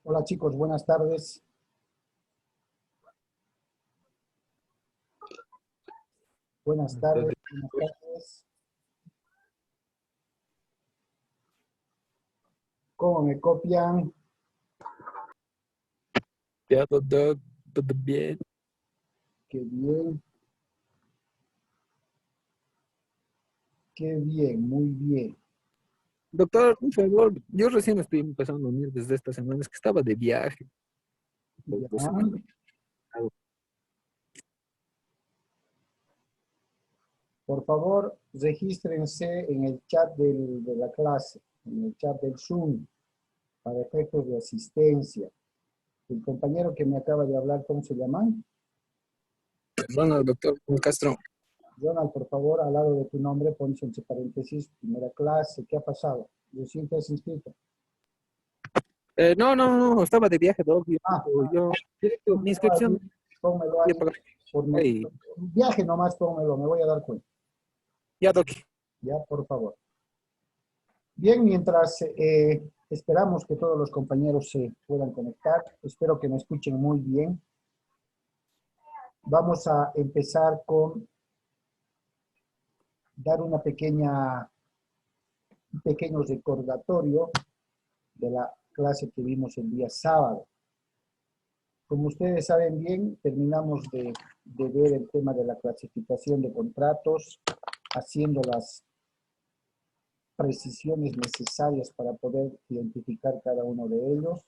Hola chicos, buenas tardes. Buenas tardes, buenas tardes. ¿Cómo me copian? Ya, doctor, todo bien. Qué bien. Qué bien, muy bien. Doctor, un favor, yo recién estoy empezando a unir desde esta semana, es que estaba de viaje. Ya. Por favor, regístrense en el chat de la clase, en el chat del Zoom, para efectos de asistencia. El compañero que me acaba de hablar, ¿cómo se llama? Ronald, doctor Castro. Ronald, por favor, al lado de tu nombre, ponse entre paréntesis, primera clase. ¿Qué ha pasado? ¿Recién te has inscrito? No, estaba de viaje, doc. Ah, Mi inscripción. pónmelo ahí. Ahí. Viaje nomás, pónmelo, me voy a dar cuenta. Ya, doc. Ya, por favor. Bien, mientras esperamos que todos los compañeros se puedan conectar, espero que me escuchen muy bien. Vamos a empezar con dar un pequeño recordatorio de la clase que vimos el día sábado. Como ustedes saben bien, terminamos de ver el tema de la clasificación de contratos, haciendo las precisiones necesarias para poder identificar cada uno de ellos,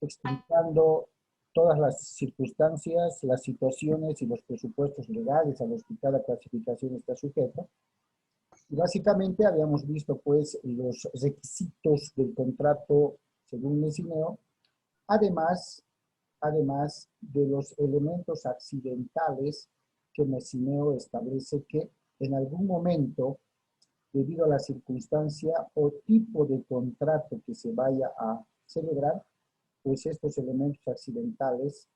explicando todas las circunstancias, las situaciones y los presupuestos legales a los que cada clasificación está sujeta. Y básicamente habíamos visto pues los requisitos del contrato según Messineo, además de los elementos accidentales que Messineo establece que en algún momento, debido a la circunstancia o tipo de contrato que se vaya a celebrar, pues estos elementos accidentales,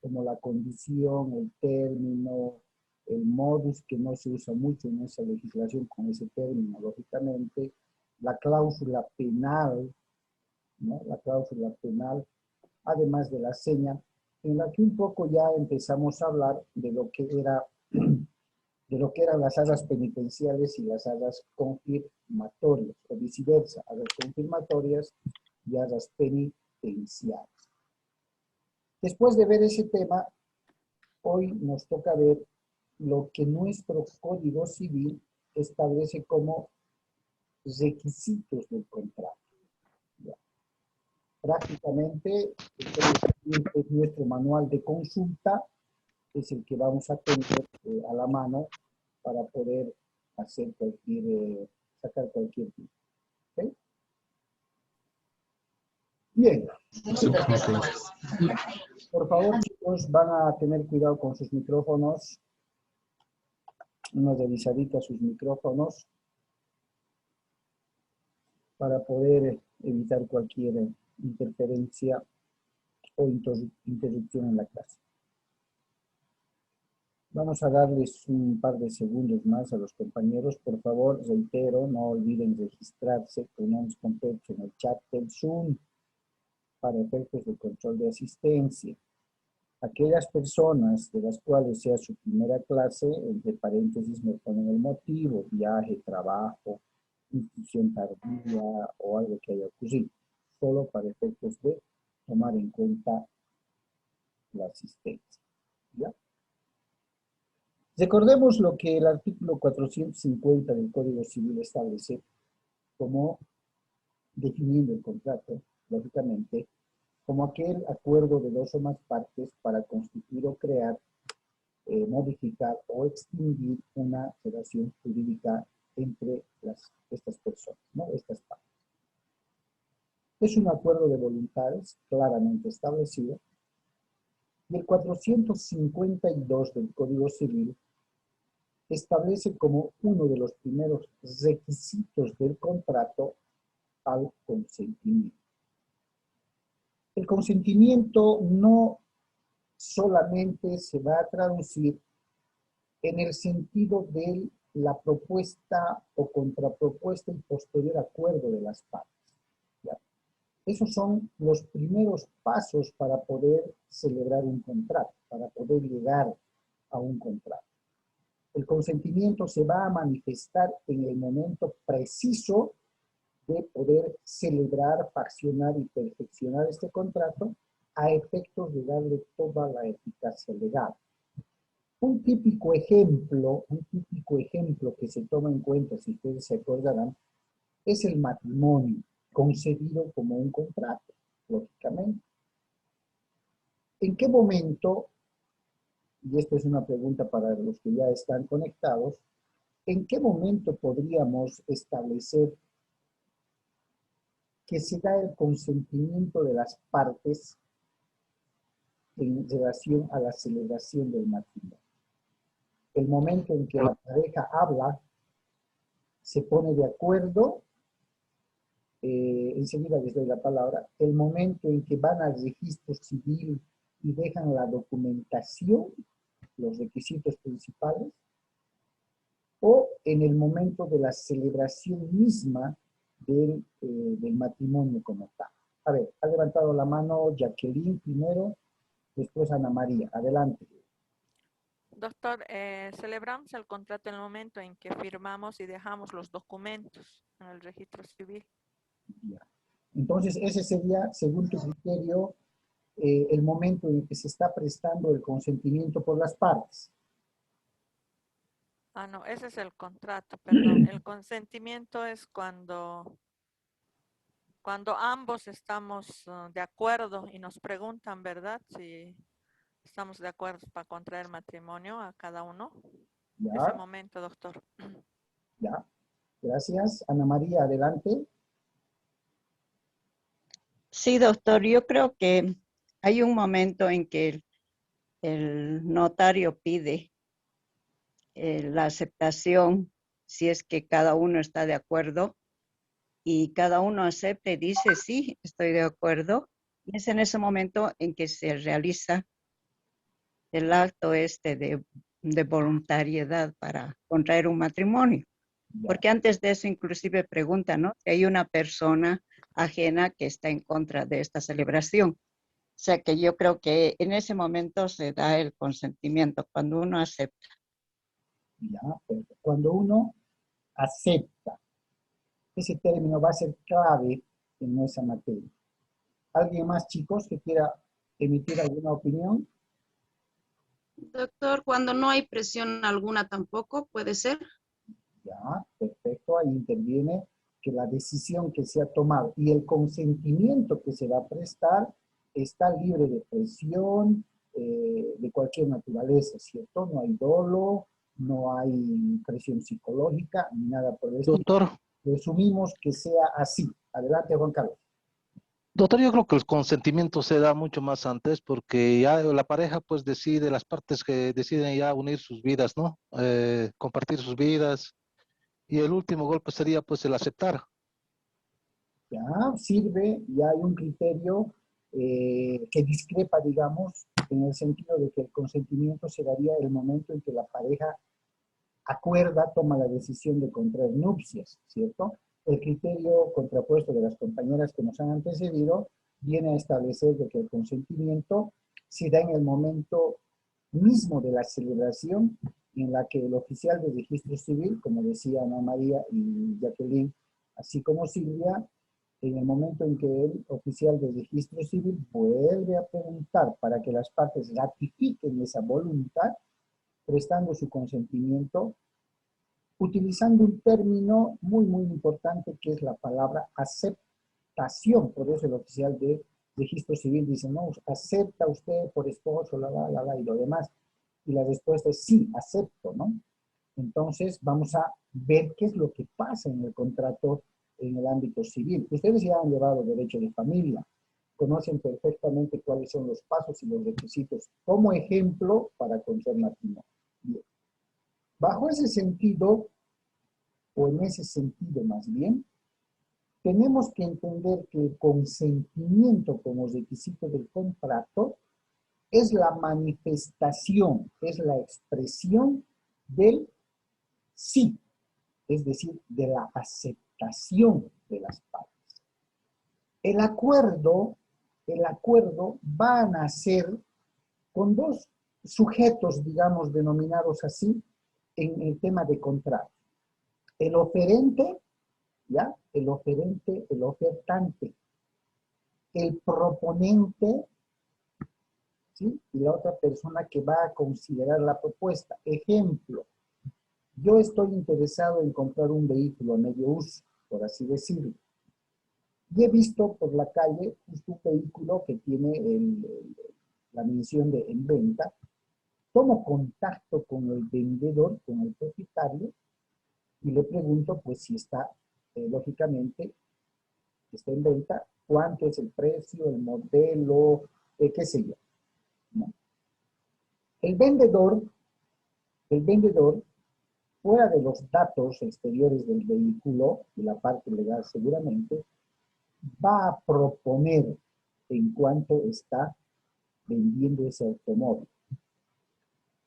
como la condición, el término, el modus, que no se usa mucho en esa legislación con ese término, lógicamente, la cláusula penal, ¿no? La cláusula penal, además de la seña, en la que un poco ya empezamos a hablar de lo que eran las hadas penitenciales y las hadas confirmatorias, o viceversa, hadas confirmatorias y hadas penitenciales. Después de ver ese tema, hoy nos toca ver lo que nuestro Código Civil establece como requisitos del contrato. ¿Ya? Prácticamente, este es nuestro manual de consulta, es el que vamos a tener a la mano para poder hacer sacar cualquier tipo. ¿Okay? Bien. Por favor, chicos, van a tener cuidado con sus micrófonos. Una revisadita a sus micrófonos para poder evitar cualquier interferencia o interrupción en la clase. Vamos a darles un par de segundos más a los compañeros. Por favor, reitero, no olviden registrarse con en el chat del Zoom para efectos de control de asistencia. Aquellas personas de las cuales sea su primera clase, entre paréntesis me ponen el motivo, viaje, trabajo, inscripción tardía o algo que haya ocurrido, solo para efectos de tomar en cuenta la asistencia. ¿Ya? Recordemos lo que el artículo 450 del Código Civil establece como definiendo el contrato, lógicamente, como aquel acuerdo de dos o más partes para constituir o crear, modificar o extinguir una relación jurídica entre estas personas, ¿no? Estas partes. Es un acuerdo de voluntades claramente establecido y el 452 del Código Civil establece como uno de los primeros requisitos del contrato al consentimiento. El consentimiento no solamente se va a traducir en el sentido de la propuesta o contrapropuesta y posterior acuerdo de las partes. ¿Ya? Esos son los primeros pasos para poder celebrar un contrato, para poder llegar a un contrato. El consentimiento se va a manifestar en el momento preciso de poder celebrar, faccionar y perfeccionar este contrato a efectos de darle toda la eficacia legal. Un típico ejemplo que se toma en cuenta, si ustedes se acordarán, es el matrimonio, concebido como un contrato, lógicamente. ¿En qué momento, y esta es una pregunta para los que ya están conectados, en qué momento podríamos establecer que se da el consentimiento de las partes en relación a la celebración del matrimonio? El momento en que la pareja habla, se pone de acuerdo, enseguida les doy la palabra, el momento en que van al registro civil y dejan la documentación, los requisitos principales, o en el momento de la celebración misma del matrimonio como tal. A ver, ha levantado la mano Jacqueline primero, después Ana María. Adelante. Doctor, celebramos el contrato en el momento en que firmamos y dejamos los documentos en el registro civil. Ya. Entonces, ese sería, según tu criterio, el momento en que se está prestando el consentimiento por las partes. Ah, no, ese es el contrato, perdón. El consentimiento es cuando ambos estamos de acuerdo y nos preguntan, ¿verdad? Si estamos de acuerdo para contraer matrimonio a cada uno. Ese Ya, momento, doctor. ya. Gracias. Ana María, adelante. Sí, doctor, yo creo que hay un momento en que el notario pide la aceptación, si es que cada uno está de acuerdo, y cada uno acepta y dice, sí, estoy de acuerdo. Y es en ese momento en que se realiza el acto de voluntariedad para contraer un matrimonio. Ya, Porque antes de eso inclusive pregunta, ¿no? Si hay una persona ajena que está en contra de esta celebración. O sea que yo creo que en ese momento se da el consentimiento, cuando uno acepta. ya. Perfecto. Cuando uno acepta, ese término va a ser clave en nuestra materia. ¿Alguien más, chicos, que quiera emitir alguna opinión? Doctor, cuando no hay presión alguna tampoco, ¿puede ser? Ya, perfecto. Ahí interviene que la decisión que se ha tomado y el consentimiento que se va a prestar está libre de presión, de cualquier naturaleza, ¿cierto? No hay dolo, no hay presión psicológica, ni nada por el estilo. Doctor, Presumimos que sea así. Adelante, Juan Carlos. doctor, yo creo que el consentimiento se da mucho más antes porque ya la pareja pues decide, las partes que deciden ya unir sus vidas, ¿no? Compartir sus vidas y el último golpe sería pues el aceptar. Ya sirve, ya hay un criterio que discrepa, digamos, en el sentido de que el consentimiento se daría el momento en que la pareja acuerda, toma la decisión de contraer nupcias, ¿cierto? El criterio contrapuesto de las compañeras que nos han antecedido viene a establecer de que el consentimiento se da en el momento mismo de la celebración en la que el oficial de registro civil, como decía Ana María y Jacqueline, así como Silvia, en el momento en que el oficial de registro civil vuelve a preguntar para que las partes ratifiquen esa voluntad, prestando su consentimiento, utilizando un término muy importante que es la palabra aceptación. Por eso el oficial de registro civil dice, no, ¿acepta usted por esposo, y lo demás? Y la respuesta es sí, acepto, ¿no? Entonces vamos a ver qué es lo que pasa en el contrato en el ámbito civil. Ustedes ya han llevado derecho de familia, conocen perfectamente cuáles son los pasos y los requisitos como ejemplo para contraer matrimonio. Bien. Bajo ese sentido, o en ese sentido más bien, tenemos que entender que el consentimiento como requisito del contrato es la manifestación, es la expresión del sí, es decir, de la aceptación de las partes. El acuerdo va a nacer con dos sujetos, digamos, denominados así, en el tema de contrato. El oferente, ¿ya? El oferente, el ofertante. El proponente, ¿sí? Y la otra persona que va a considerar la propuesta. Ejemplo, yo estoy interesado en comprar un vehículo a medio uso, por así decirlo. Y he visto por la calle justo un vehículo que tiene la mención de en venta. Tomo contacto con el vendedor, con el propietario, y le pregunto, pues, si está, lógicamente, está en venta, cuánto es el precio, el modelo, qué sé yo, ¿no? El vendedor, fuera de los datos exteriores del vehículo, y la parte legal seguramente, va a proponer en cuánto está vendiendo ese automóvil.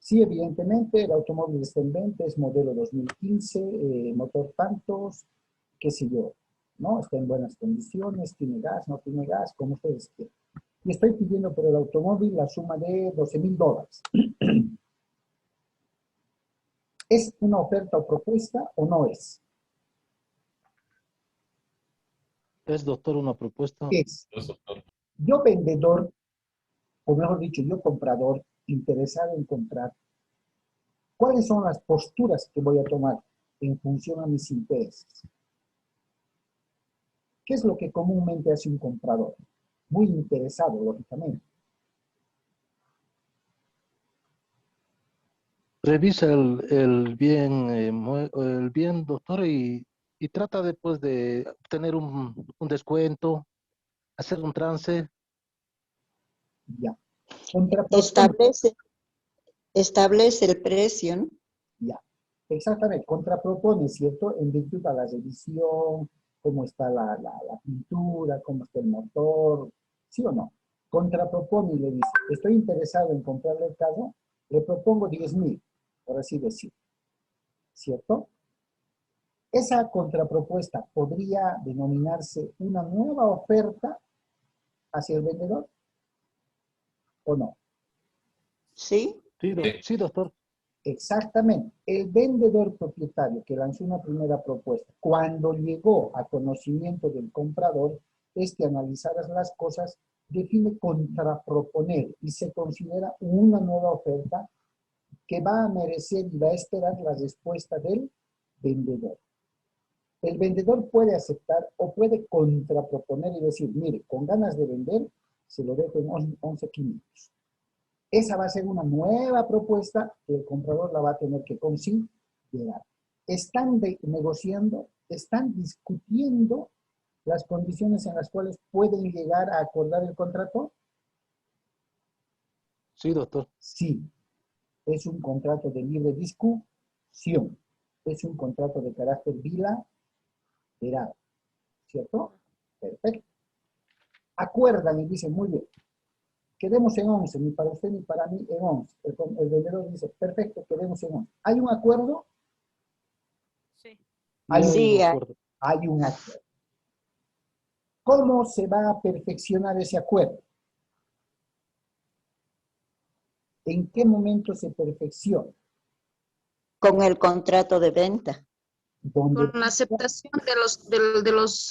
Sí, evidentemente, el automóvil está en venta, es modelo 2015, motor tantos, qué sé yo, ¿no? Está en buenas condiciones, tiene gas, no tiene gas, como ustedes quieran. Y estoy pidiendo por el automóvil la suma de $12,000. ¿Es una oferta o propuesta o no es? ¿Es, doctor, una propuesta? Es. Yo vendedor, o mejor dicho, yo comprador, interesado en comprar, ¿cuáles son las posturas que voy a tomar en función a mis intereses? ¿Qué es lo que comúnmente hace un comprador? Muy interesado, lógicamente. Revisa el bien, el bien, doctor, y trata después de obtener un descuento, hacer un trance. Ya. Contrapropone. Establece el precio, ¿no? Ya. Exactamente. Contrapropone, ¿cierto? En virtud a la revisión, cómo está la pintura, cómo está el motor, ¿sí o no? Contrapropone y le dice, estoy interesado en comprarle el carro, le propongo 10,000, por así decirlo, ¿cierto? Esa contrapropuesta podría denominarse una nueva oferta hacia el vendedor, ¿o no? Sí. Sí, doctor. Exactamente. El vendedor propietario que lanzó una primera propuesta, cuando llegó a conocimiento del comprador, analizadas las cosas, define contraproponer y se considera una nueva oferta que va a merecer y va a esperar la respuesta del vendedor. El vendedor puede aceptar o puede contraproponer y decir, mire, con ganas de vender, se lo dejo en 11,500. Esa va a ser una nueva propuesta que el comprador la va a tener que considerar. Están negociando, están discutiendo las condiciones en las cuales pueden llegar a acordar el contrato. Sí, doctor. Sí, es un contrato de libre discusión. Es un contrato de carácter bilateral, ¿cierto? Perfecto. Acuerdan y dicen, muy bien, quedemos en 11, ni para usted ni para mí en 11. El vendedor dice, perfecto, quedemos en 11. ¿Hay un acuerdo? Sí. Sí, Hay un acuerdo. ¿Cómo se va a perfeccionar ese acuerdo? ¿En qué momento se perfecciona? con el contrato de venta. Donde Con la aceptación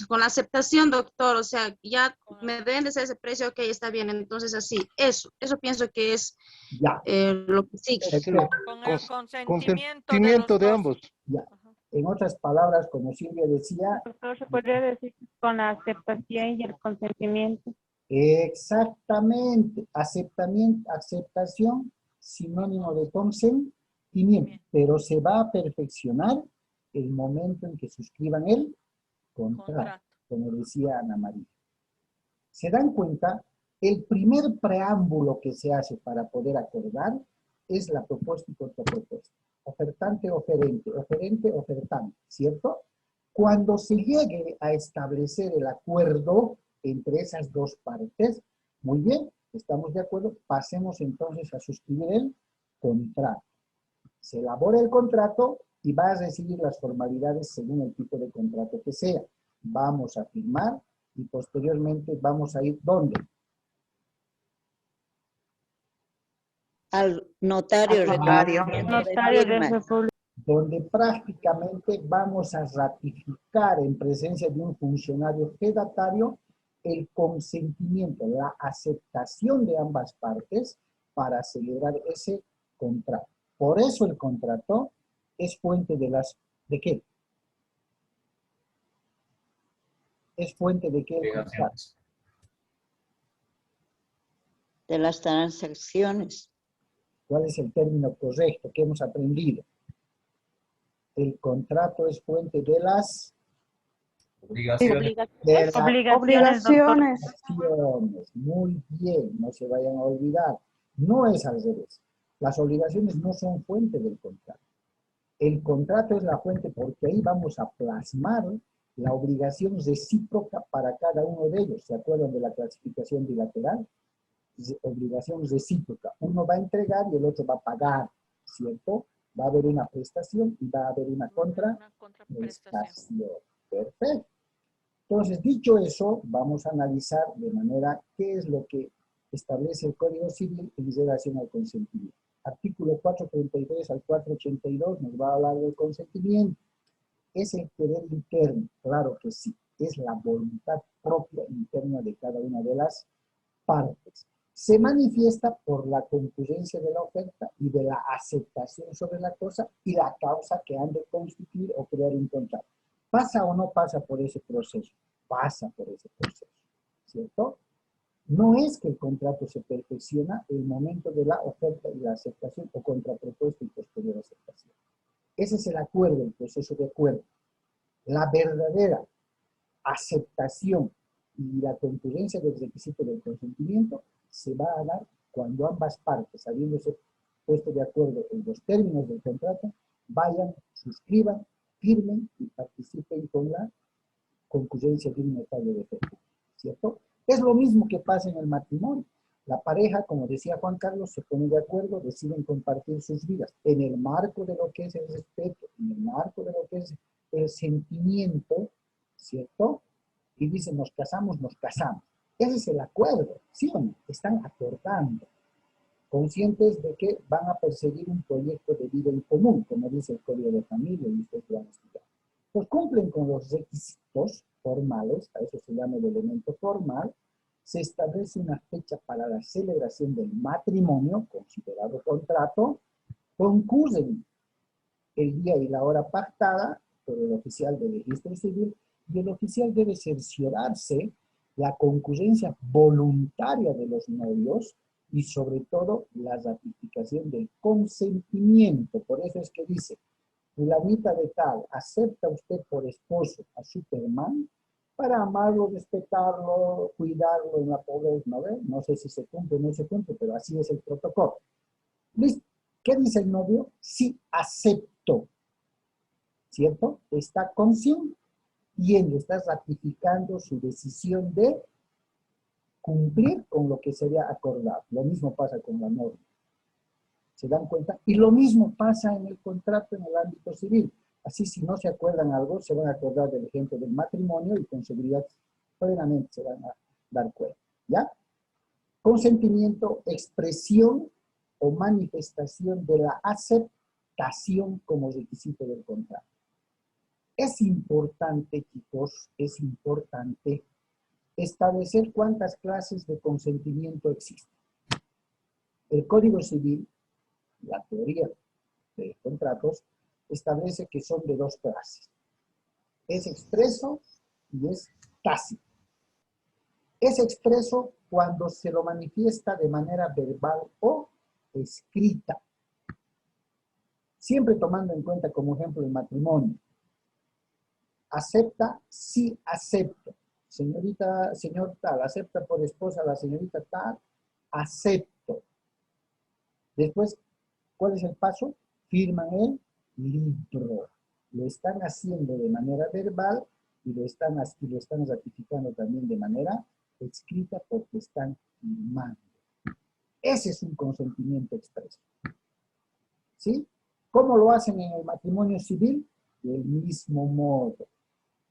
con la aceptación, doctor, o sea, ya me vendes a ese precio, ok, está bien, entonces así, eso pienso que es ya, lo que sigue. perfecto, Con el consentimiento de los Consentimiento de dos. ambos. ya. Ajá. En otras palabras, como Silvia decía, Doctor, se podría decir con la aceptación y el consentimiento. exactamente, aceptación, sinónimo de consentimiento, pero se va a perfeccionar el momento en que suscriban el contrato, como decía Ana María. ¿Se dan cuenta? El primer preámbulo que se hace para poder acordar es la propuesta y contrapropuesta. Ofertante, oferente, oferente, ofertante, ¿cierto? Cuando se llegue a establecer el acuerdo entre esas dos partes, muy bien, estamos de acuerdo, pasemos entonces a suscribir el contrato. Se elabora el contrato y va a recibir las formalidades según el tipo de contrato que sea. Vamos a firmar y posteriormente vamos a ir, ¿dónde? Al notario. Notario. reconocimiento de Notario de firma. República. Donde prácticamente vamos a ratificar en presencia de un funcionario fedatario el consentimiento, la aceptación de ambas partes para celebrar ese contrato. Por eso el contrato es fuente ¿de qué? Es fuente de qué el contrato. De las transacciones. ¿Cuál es el término correcto que hemos aprendido? El contrato es fuente de las Obligaciones, doctor. obligaciones. Muy bien, no se vayan a olvidar. No es al revés. Las obligaciones no son fuente del contrato. El contrato es la fuente porque ahí vamos a plasmar la obligación recíproca para cada uno de ellos. ¿Se acuerdan de la clasificación bilateral? Obligación recíproca. Uno va a entregar y el otro va a pagar, ¿cierto? Va a haber una prestación y va a haber una contraprestación. Perfecto. Entonces, dicho eso, vamos a analizar de manera qué es lo que establece el Código Civil en relación al consentimiento. Artículo 433 al 482 nos va a hablar del consentimiento. ¿Es el querer interno? Claro que sí. Es la voluntad propia interna de cada una de las partes. Se manifiesta por la concurrencia de la oferta y de la aceptación sobre la cosa y la causa que han de constituir o crear un contrato. ¿Pasa o no pasa por ese proceso? Pasa por ese proceso, ¿cierto? No es que el contrato se perfecciona en el momento de la oferta y la aceptación o contrapropuesta y posterior aceptación. Ese es el acuerdo, el proceso de acuerdo. La verdadera aceptación y la concurrencia del requisito del consentimiento se va a dar cuando ambas partes, habiéndose puesto de acuerdo en los términos del contrato, vayan, suscriban, firmen y participen con la concurrencia de un notario de fe, ¿cierto? Es lo mismo que pasa en el matrimonio. La pareja, como decía Juan Carlos, se pone de acuerdo, deciden compartir sus vidas en el marco de lo que es el respeto, en el marco de lo que es el sentimiento, ¿cierto? Y dicen, nos casamos, nos casamos. Ese es el acuerdo, ¿sí o no? Están acordando, conscientes de que van a perseguir un proyecto de vida en común, como dice el Código de Familia, y ustedes lo han estudiado. Pues cumplen con los requisitos formales, a eso se llama el elemento formal, se establece una fecha para la celebración del matrimonio, considerado contrato, concurren el día y la hora pactada por el oficial de registro civil y el oficial debe cerciorarse la concurrencia voluntaria de los novios y sobre todo la ratificación del consentimiento. Por eso es que dice, fulanita de tal, ¿acepta usted por esposo a Superman? Para amarlo, respetarlo, cuidarlo en la pobreza, ¿no ve? No sé si se cumple o no se cumple, pero así es el protocolo. ¿Listo? ¿Qué dice el novio? Sí, acepto. ¿Cierto? Está consciente y él está ratificando su decisión de cumplir con lo que sería acordado. Lo mismo pasa con la norma. ¿Se dan cuenta? Y lo mismo pasa en el contrato en el ámbito civil. Así, si no se acuerdan algo, se van a acordar del ejemplo del matrimonio y con seguridad plenamente se van a dar cuenta. ¿Ya? Consentimiento, expresión o manifestación de la aceptación como requisito del contrato. Es importante, chicos, es importante establecer cuántas clases de consentimiento existen. El Código Civil, la teoría de contratos, establece que son de dos clases. Es expreso y es tácito. Es expreso cuando se lo manifiesta de manera verbal o escrita. Siempre tomando en cuenta como ejemplo el matrimonio. Acepta, sí acepto. Señorita, señor tal, acepta por esposa a la señorita tal, acepto. Después, ¿cuál es el paso? Firman el libro. Lo están haciendo de manera verbal y lo están ratificando también de manera escrita porque están firmando. Ese es un consentimiento expreso. ¿Sí? ¿Cómo lo hacen en el matrimonio civil? Del mismo modo.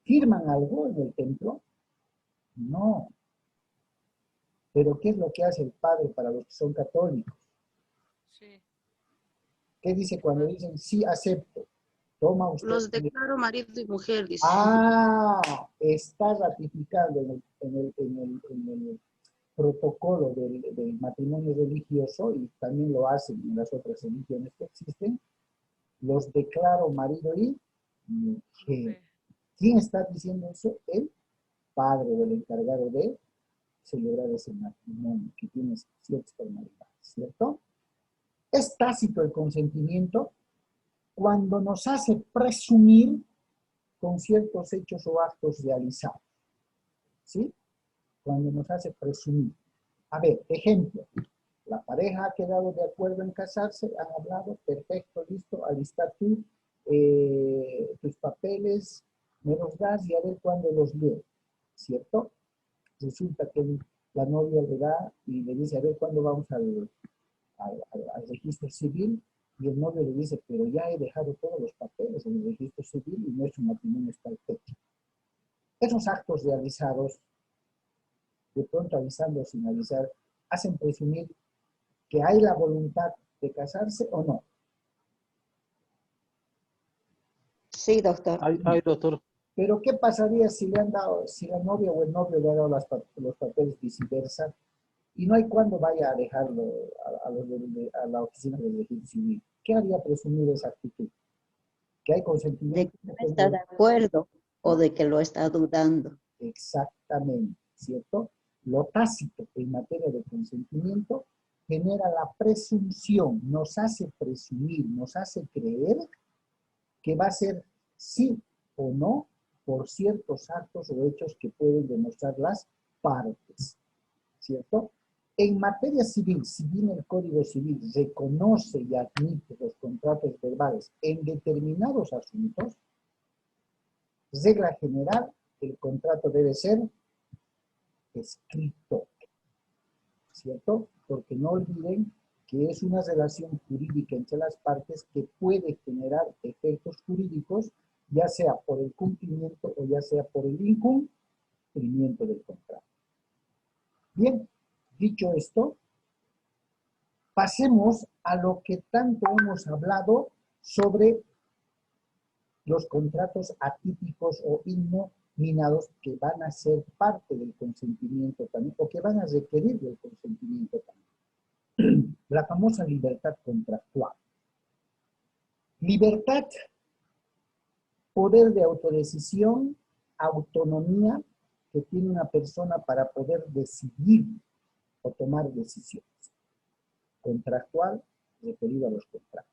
¿Firman algo en el templo? No. Pero ¿qué es lo que hace el padre para los que son católicos? Sí. ¿Qué dice cuando dicen sí acepto? Toma usted. Los declaro marido y mujer, dice. Está ratificando en el protocolo del matrimonio religioso, y también lo hacen en las otras religiones que existen. Los declaro marido y mujer. ¿Quién está diciendo eso? El padre o el encargado de celebrar ese matrimonio que tiene ciertas formalidades, ¿cierto? Es tácito el consentimiento cuando nos hace presumir con ciertos hechos o actos realizados, ¿sí? Cuando nos hace presumir. A ver, ejemplo, la pareja ha quedado de acuerdo en casarse, han hablado, perfecto, listo, alistar tú tus papeles, me los das y a ver cuándo los leo, ¿cierto? Resulta que la novia le da y le dice, a ver cuándo vamos al registro civil, y el novio le dice, pero ya he dejado todos los papeles en el registro civil y nuestro matrimonio está al pecho. Esos actos realizados, de pronto avisando o sin avisar, hacen presumir que hay la voluntad de casarse o no. Sí, doctor. Ay, doctor. Pero ¿qué pasaría si le han dado, si la novia o el novio le ha dado los papeles viceversa y no hay cuándo vaya a dejarlo a la oficina del registro civil? ¿Qué haría presumir esa actitud? ¿Que hay De consentimiento? que no está de acuerdo o de que lo está dudando. Exactamente, ¿cierto? Lo tácito en materia de consentimiento genera la presunción, nos hace presumir, nos hace creer que va a ser sí o no por ciertos actos o hechos que pueden demostrar las partes, ¿cierto? En materia civil, si bien el Código Civil reconoce y admite los contratos verbales en determinados asuntos, regla general, el contrato debe ser escrito, ¿cierto? Porque no olviden que es una relación jurídica entre las partes que puede generar efectos jurídicos, ya sea por el cumplimiento o ya sea por el incumplimiento del contrato. Bien, dicho esto, pasemos a lo que tanto hemos hablado sobre los contratos atípicos o innominados que van a ser parte del consentimiento también, o que van a requerir del consentimiento también. La famosa libertad contractual. Libertad, poder de autodecisión, autonomía que tiene una persona para poder decidir o tomar decisiones. Contractual, referido a los contratos.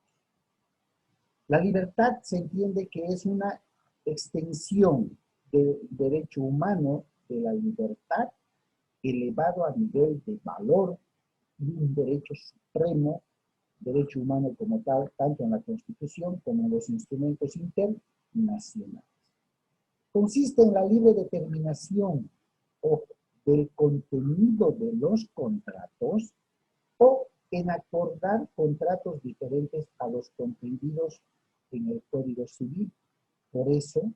La libertad se entiende que es una extensión del derecho humano de la libertad elevado a nivel de valor y un derecho supremo, derecho humano como tal, tanto en la Constitución como en los instrumentos internacionales. Consiste en la libre determinación del contenido de los contratos o en acordar contratos diferentes a los comprendidos en el Código Civil. Por eso,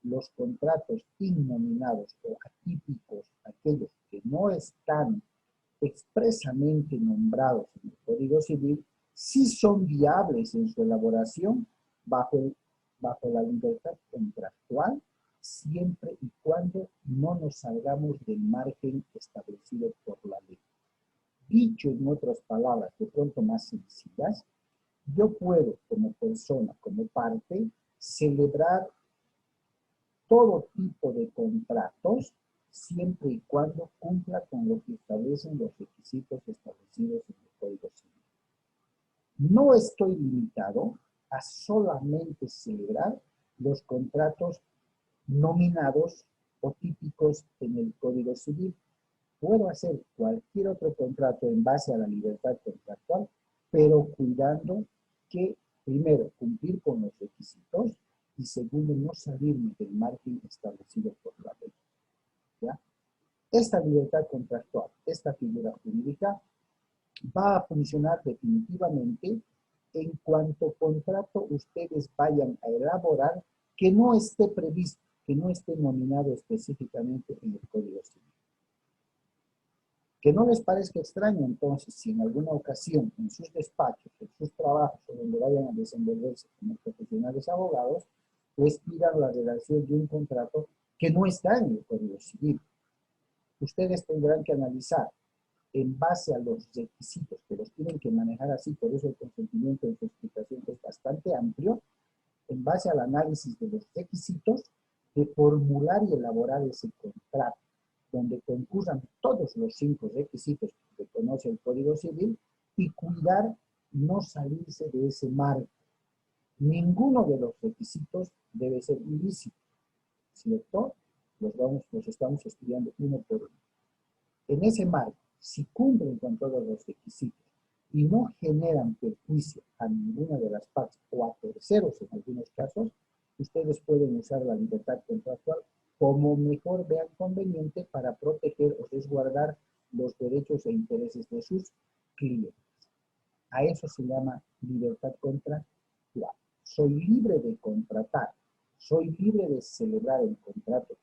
los contratos innominados o atípicos, aquellos que no están expresamente nombrados en el Código Civil, sí son viables en su elaboración bajo la libertad contractual, siempre y cuando no nos salgamos del margen establecido por la ley. Dicho en otras palabras, de pronto más sencillas, yo puedo como persona, como parte, celebrar todo tipo de contratos siempre y cuando cumpla con lo que establecen los requisitos establecidos en el Código Civil. No estoy limitado a solamente celebrar los contratos nominados o típicos en el Código Civil. Puedo hacer cualquier otro contrato en base a la libertad contractual, pero cuidando que, primero, cumplir con los requisitos y segundo, no salirme del margen establecido por la ley. ¿Ya? Esta libertad contractual, esta figura jurídica, va a funcionar definitivamente en cuanto contrato ustedes vayan a elaborar que no esté previsto, que no esté nominado específicamente en el Código Civil. Que no les parezca extraño, entonces, si en alguna ocasión en sus despachos, en sus trabajos, o donde vayan a desenvolverse como profesionales abogados, les pidan la redacción de un contrato que no está en el Código Civil. Ustedes tendrán que analizar en base a los requisitos que los tienen que manejar así, por eso el consentimiento en su explicación es bastante amplio, en base al análisis de los requisitos, de formular y elaborar ese contrato, donde concurran todos los 5 requisitos que reconoce el Código Civil y cuidar no salirse de ese marco. Ninguno de los requisitos debe ser ilícito, ¿cierto? Los estamos estudiando uno por uno. En ese marco, si cumplen con todos los requisitos y no generan perjuicio a ninguna de las partes o a terceros en algunos casos, ustedes pueden usar la libertad contractual como mejor vean conveniente para proteger o resguardar los derechos e intereses de sus clientes. A eso se llama libertad contractual. Soy libre de contratar, soy libre de celebrar el contrato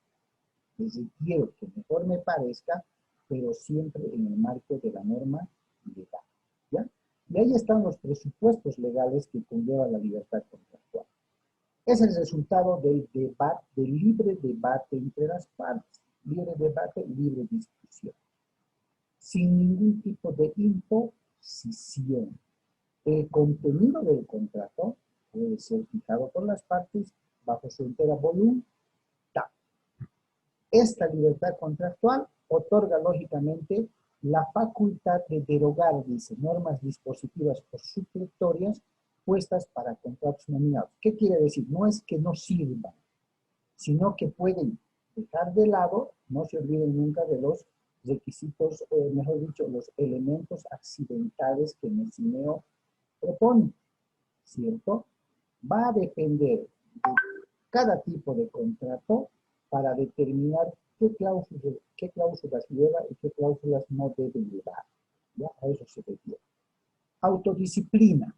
que requiero que mejor me parezca, pero siempre en el marco de la norma legal, ¿ya? Y ahí están los presupuestos legales que conlleva la libertad contractual. Es el resultado del debate, del libre debate entre las partes. Libre debate, libre discusión. Sin ningún tipo de imposición. El contenido del contrato puede ser fijado por las partes bajo su entera voluntad. Esta libertad contractual otorga lógicamente la facultad de derogar, dice, normas dispositivas o supletorias puestas para contratos nominados. ¿Qué quiere decir? No es que no sirvan, sino que pueden dejar de lado, no se olviden nunca de los requisitos, mejor dicho, los elementos accidentales que Messineo propone, ¿cierto? Va a depender de cada tipo de contrato para determinar qué cláusulas lleva y qué cláusulas no debe llevar. ¿Ya? A eso se refiere. Autodisciplina.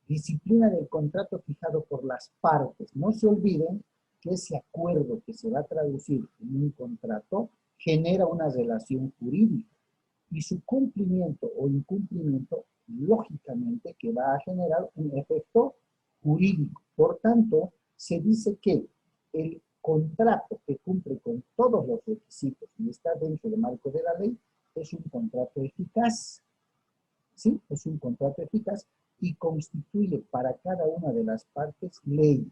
Disciplina del contrato fijado por las partes. No se olviden que ese acuerdo que se va a traducir en un contrato genera una relación jurídica y su cumplimiento o incumplimiento, lógicamente, que va a generar un efecto jurídico. Por tanto, se dice que el contrato que cumple con todos los requisitos y está dentro del marco de la ley es un contrato eficaz. ¿Sí? Es un contrato eficaz y constituye para cada una de las partes ley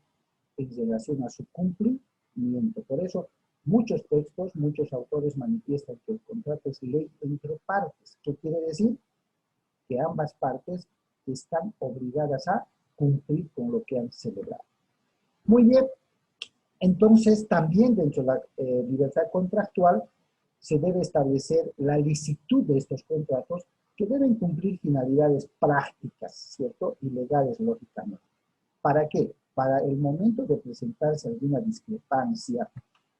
en relación a su cumplimiento. Por eso, muchos textos, muchos autores manifiestan que el contrato es ley entre partes. ¿Qué quiere decir? Que ambas partes están obligadas a cumplir con lo que han celebrado. Muy bien. Entonces, también dentro de la libertad contractual se debe establecer la licitud de estos contratos que deben cumplir finalidades prácticas, ¿cierto? Y legales, lógicamente. ¿Para qué? Para el momento de presentarse alguna discrepancia,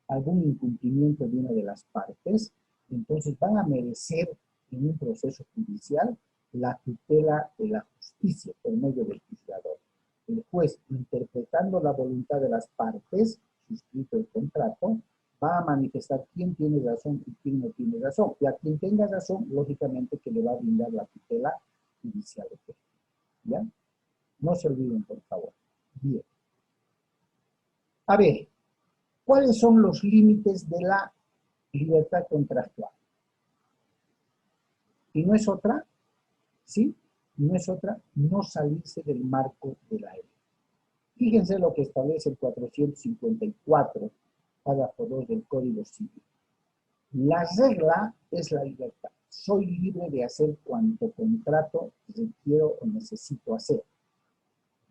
algún incumplimiento de una de las partes, entonces van a merecer en un proceso judicial la tutela de la justicia por medio del juzgador. El juez, interpretando la voluntad de las partes, suscrito el contrato, va a manifestar quién tiene razón y quién no tiene razón. Y a quien tenga razón, lógicamente que le va a brindar la tutela judicial. ¿Ya? No se olviden, por favor. Bien. A ver, ¿cuáles son los límites de la libertad contractual? Y no es otra, ¿sí? No es otra, no salirse del marco de la ley. Fíjense lo que establece el 454, párrafo 2 del Código Civil. La regla es la libertad. Soy libre de hacer cuanto contrato requiero o necesito hacer.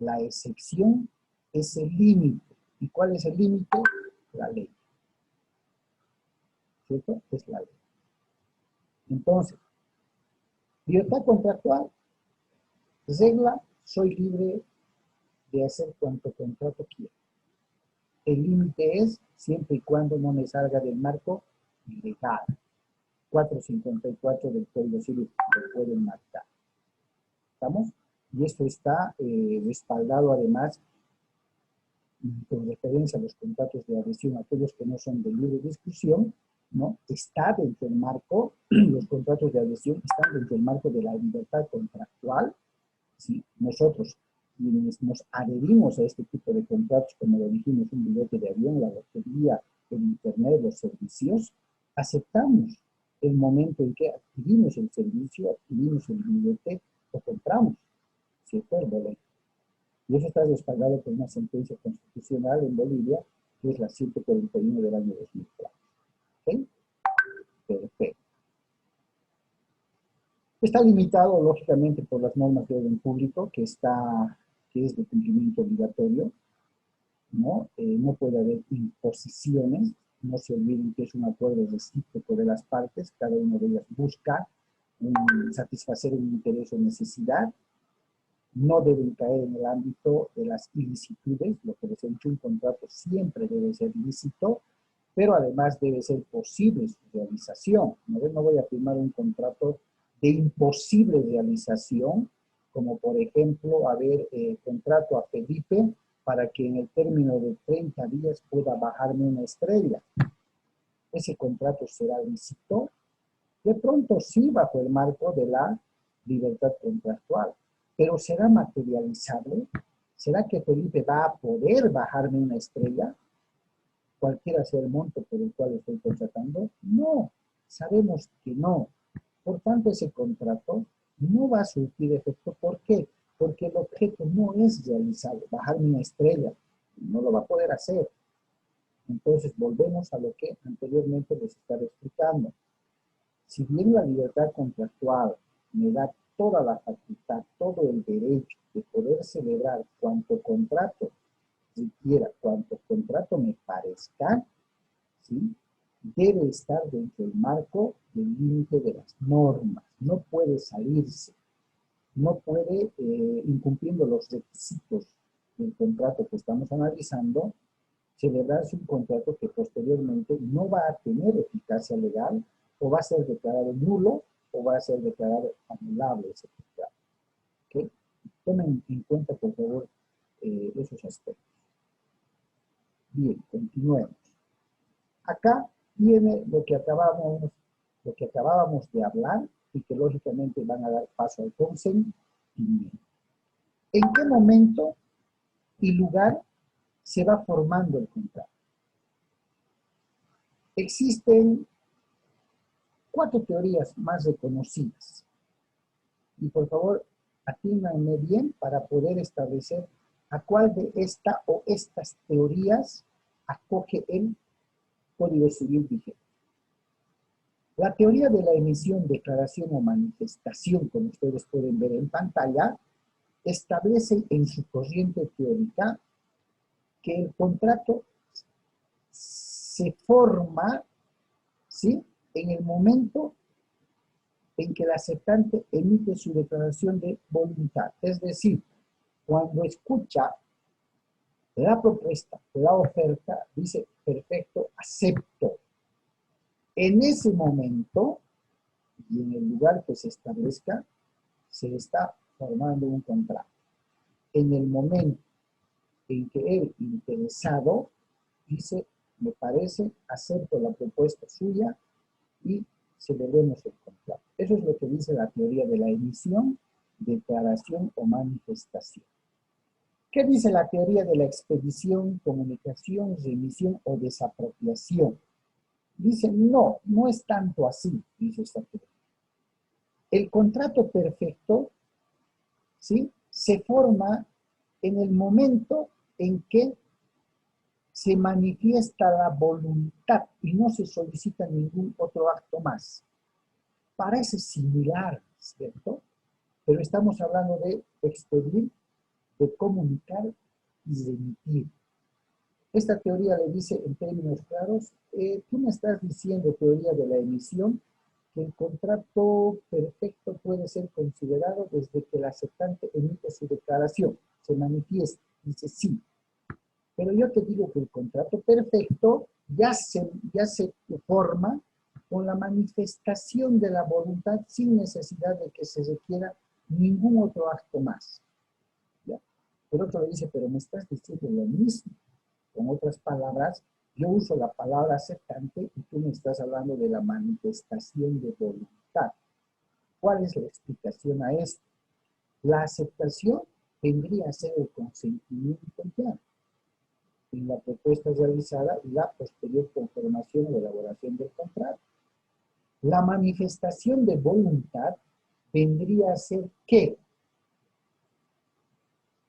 La excepción es el límite. ¿Y cuál es el límite? La ley. ¿Cierto? Es la ley. Entonces, libertad contractual, regla, soy libre de hacer cuanto contrato quiero. El límite es siempre y cuando no me salga del marco legal. 454 del Código Civil, lo pueden marcar. ¿Estamos? Y esto está respaldado además con referencia a los contratos de adhesión, aquellos que no son de libre discusión, ¿no? Está dentro del marco, los contratos de adhesión están dentro del marco de la libertad contractual. ¿Sí? Nosotros, quienes nos adherimos a este tipo de contratos, como lo dijimos, un billete de avión, la lotería, el internet, los servicios, aceptamos el momento en que adquirimos el servicio, adquirimos el billete o compramos, ¿cierto? El boleto. Y eso está respaldado por una sentencia constitucional en Bolivia, que es la 141 del año 2004. ¿Ok? Perfecto. Está limitado, lógicamente, por las normas de orden público, que es de cumplimiento obligatorio, ¿no? No puede haber imposiciones, no se olviden que es un acuerdo recíproco de las partes, cada una de ellas busca satisfacer un interés o necesidad, no deben caer en el ámbito de las ilicitudes, lo que les he dicho, un contrato siempre debe ser lícito, pero además debe ser posible su realización. No voy a firmar un contrato de imposible realización, como por ejemplo, contrato a Felipe para que en el término de 30 días pueda bajarme una estrella. Ese contrato será lícito, de pronto sí bajo el marco de la libertad contractual, pero ¿será materializable? ¿Será que Felipe va a poder bajarme una estrella? Cualquiera sea el monto por el cual estoy contratando. No, sabemos que no. Por tanto, ese contrato no va a surtir efecto. ¿Por qué? Porque el objeto no es realizable. Bajarme una estrella no lo va a poder hacer. Entonces, volvemos a lo que anteriormente les estaba explicando. Si bien la libertad contractual me da toda la facultad, todo el derecho de poder celebrar cuanto contrato requiera, cuanto contrato me parezca, ¿sí? Debe estar dentro del marco del límite de las normas. No puede salirse, no puede, incumpliendo los requisitos del contrato que estamos analizando, celebrarse un contrato que posteriormente no va a tener eficacia legal o va a ser declarado nulo o va a ser declarado anulable ese contrato. ¿Okay? Tomen en cuenta, por favor, esos aspectos. Bien, continuemos. Acá viene lo que acabábamos de hablar y que lógicamente van a dar paso al consentimiento. ¿En qué momento y lugar se va formando el contrato? Existen 4 teorías más reconocidas. Y por favor, atínganme bien para poder establecer a cuál de esta o estas teorías acoge el Código Civil vigente. La teoría de la emisión, declaración o manifestación, como ustedes pueden ver en pantalla, establece en su corriente teórica que el contrato se forma, ¿sí?, en el momento en que el aceptante emite su declaración de voluntad. Es decir, cuando escucha la propuesta, la oferta, dice, perfecto, acepto. En ese momento, y en el lugar que se establezca, se está formando un contrato. En el momento en que el interesado dice, me parece, acepto la propuesta suya y celebremos el contrato. Eso es lo que dice la teoría de la emisión, declaración o manifestación. ¿Qué dice la teoría de la expedición, comunicación, remisión o desapropiación? Dice, no, no es tanto así, dice esta teoría. El contrato perfecto, ¿sí?, se forma en el momento en que se manifiesta la voluntad y no se solicita ningún otro acto más. Parece similar, ¿cierto? Pero estamos hablando de expedir, de comunicar y remitir. Esta teoría le dice en términos claros, tú me estás diciendo, teoría de la emisión, que el contrato perfecto puede ser considerado desde que el aceptante emite su declaración, se manifiesta, dice sí. Pero yo te digo que el contrato perfecto ya se forma con la manifestación de la voluntad sin necesidad de que se requiera ningún otro acto más. ¿Ya? El otro le dice, pero me estás diciendo lo mismo. Con otras palabras, yo uso la palabra aceptante y tú me estás hablando de la manifestación de voluntad. ¿Cuál es la explicación a esto? La aceptación vendría a ser el consentimiento ya en la propuesta realizada y la posterior conformación o elaboración del contrato. La manifestación de voluntad vendría a ser ¿qué?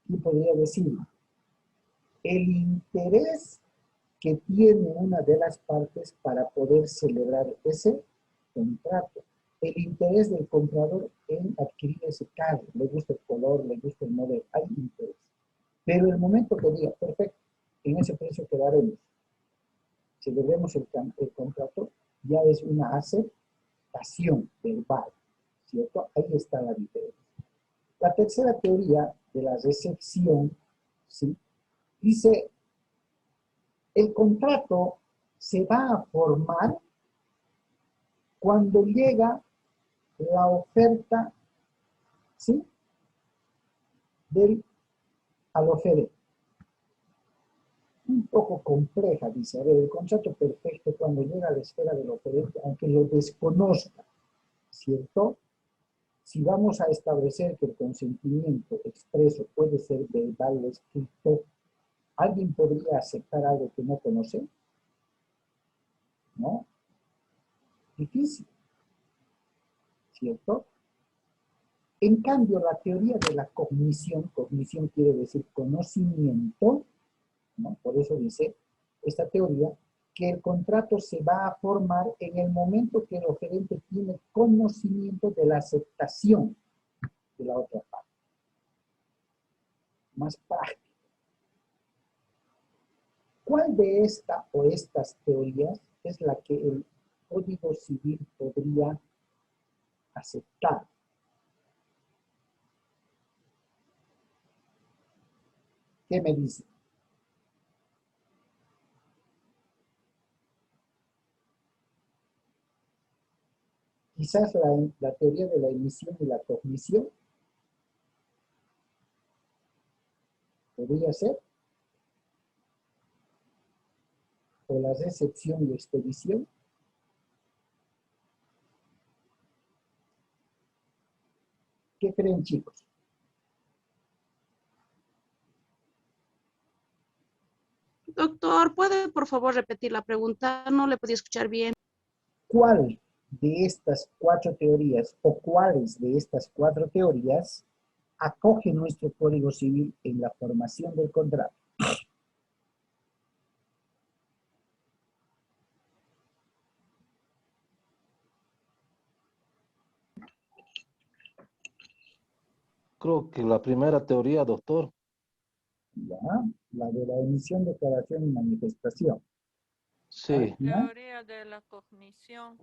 ¿Qué podría decir? El interés que tiene una de las partes para poder celebrar ese contrato. El interés del comprador en adquirir ese carro. Le gusta el color, le gusta el modelo, hay interés. Pero el momento que diga, perfecto, en ese precio quedaremos, celebremos el contrato, ya es una aceptación verbal, ¿cierto? Ahí está la diferencia. La tercera teoría de la recepción, ¿sí? Dice, el contrato se va a formar cuando llega la oferta, ¿sí? Al oferente. Un poco compleja, dice, a ver, el contrato perfecto cuando llega a la esfera del oferente, aunque lo desconozca, ¿cierto? Si vamos a establecer que el consentimiento expreso puede ser verbal o escrito, ¿alguien podría aceptar algo que no conoce? ¿No? Difícil, ¿cierto? En cambio, la teoría de la cognición quiere decir conocimiento, ¿no? Por eso dice esta teoría que el contrato se va a formar en el momento que el oferente tiene conocimiento de la aceptación de la otra parte. Más práctico. ¿Cuál de esta o estas teorías es la que el Código Civil podría aceptar? ¿Qué me dice? Quizás la teoría de la emisión y la cognición podría ser, o la recepción y expedición. ¿Qué creen, chicos? Doctor, ¿puede por favor repetir la pregunta? No le podía escuchar bien. ¿Cuál de estas cuatro teorías o cuáles de estas cuatro teorías acoge nuestro Código Civil en la formación del contrato? Creo que la primera teoría, doctor. ¿Ya? La de la emisión, declaración y manifestación. Sí. ¿Ya? Teoría de la cognición.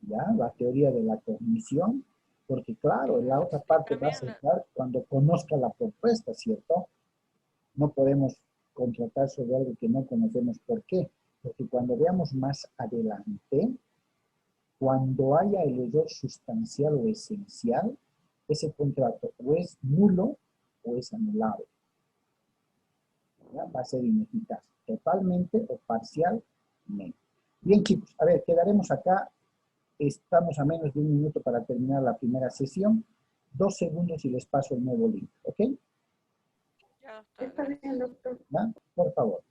¿Ya? La teoría de la cognición, porque claro, la otra Sí, parte va a también aceptar cuando conozca la propuesta, ¿cierto? No podemos contratar sobre algo que no conocemos. ¿Por qué? Porque cuando veamos más adelante, cuando haya el error sustancial o esencial, ese contrato o es nulo o es anulado. ¿Ya? Va a ser ineficaz, totalmente o parcialmente. Bien, chicos, a ver, quedaremos acá. Estamos a menos de 1 minuto para terminar la primera sesión. 2 segundos y les paso el nuevo link, ¿ok? ya está. Está bien, doctor. ¿Ya? Por favor.